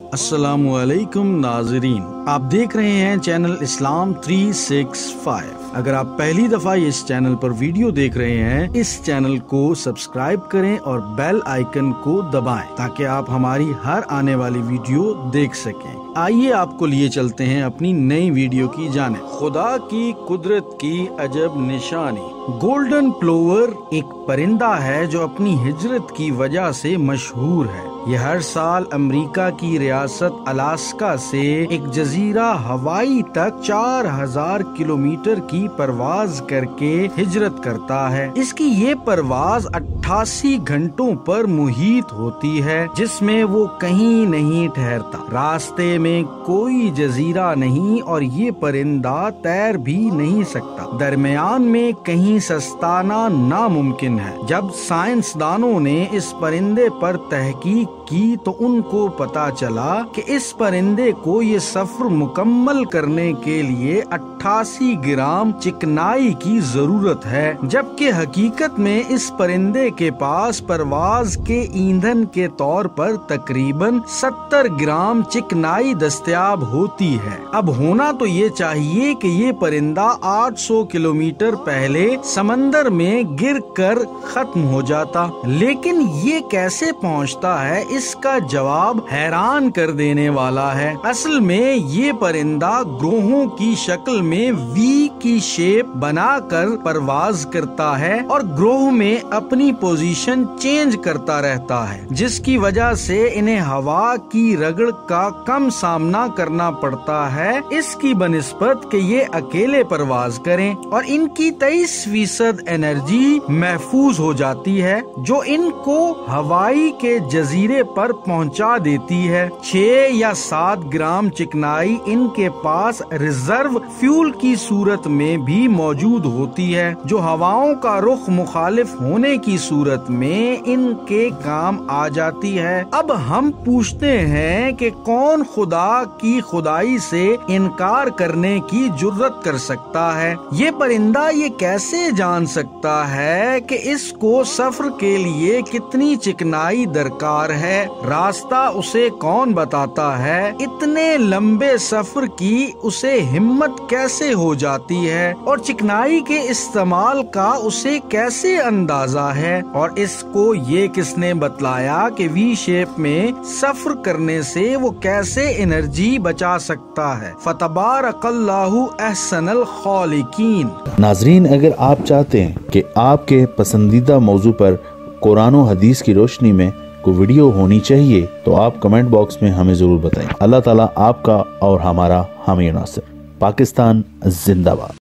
अस्सलामुअलैकुम नाजरीन, आप देख रहे हैं चैनल इस्लाम 365। अगर आप पहली दफा इस चैनल पर वीडियो देख रहे हैं, इस चैनल को सब्सक्राइब करें और बेल आइकन को दबाएं ताकि आप हमारी हर आने वाली वीडियो देख सकें। आइए आपको लिए चलते हैं अपनी नई वीडियो की जानिब। खुदा की कुदरत की अजब निशानी। गोल्डन प्लोवर एक परिंदा है जो अपनी हिजरत की वजह से मशहूर है। ये हर साल अमेरिका की रियासत अलास्का से एक जजीरा हवाई तक 4000 किलोमीटर की परवाज करके हिजरत करता है। इसकी ये परवाज 88 घंटों पर मुहित होती है, जिसमें वो कहीं नहीं ठहरता। रास्ते में कोई जजीरा नहीं और ये परिंदा तैर भी नहीं सकता। दरमियान में कहीं सस्ताना नामुमकिन है। जब साइंसदानों ने इस परिंदे पर तहकीक की तो उनको पता चला कि इस परिंदे को ये सफर मुकम्मल करने के लिए 88 ग्राम चिकनाई की जरूरत है, जबकि हकीकत में इस परिंदे के पास परवाज के ईंधन के तौर पर तकरीबन 70 ग्राम चिकनाई दस्तयाब होती है। अब होना तो ये चाहिए कि ये परिंदा 800 किलोमीटर पहले समंदर में गिर कर खत्म हो जाता, लेकिन ये कैसे पहुंचता है, इसका जवाब हैरान कर देने वाला है। असल में ये परिंदा ग्रोहों की शक्ल में वी की शेप बनाकर परवाज करता है और ग्रोह में अपनी पोजीशन चेंज करता रहता है, जिसकी वजह से इन्हें हवा की रगड़ का कम सामना करना पड़ता है इसकी बनिस्बत कि ये अकेले परवाज करें, और इनकी 23% एनर्जी महफूज हो जाती है जो इनको हवाई के जजीरे पर पहुंचा देती है। 6 या 7 ग्राम चिकनाई इनके पास रिजर्व फ्यूल की सूरत में भी मौजूद होती है, जो हवाओं का रुख मुखालिफ होने की सूरत में इनके काम आ जाती है। अब हम पूछते हैं कि कौन खुदा की खुदाई से इनकार करने की जुर्रत कर सकता है। ये परिंदा ये कैसे जान सकता है कि इसको सफर के लिए कितनी चिकनाई दरकार है? रास्ता उसे कौन बताता है? इतने लंबे सफर की उसे हिम्मत कैसे हो जाती है? और चिकनाई के इस्तेमाल का उसे कैसे अंदाजा है? और इसको ये किसने बतलाया कि वी शेप में सफर करने से वो कैसे एनर्जी बचा सकता है? फतबारकल्लाहु अहसनुल खालिकीन। नाजरीन, अगर आप चाहते हैं कि आपके पसंदीदा मौजू पर कुरान और हदीस की रोशनी में कोई वीडियो होनी चाहिए तो आप कमेंट बॉक्स में हमें जरूर बताएं। अल्लाह ताला आपका और हमारा हामी नासिर। पाकिस्तान जिंदाबाद।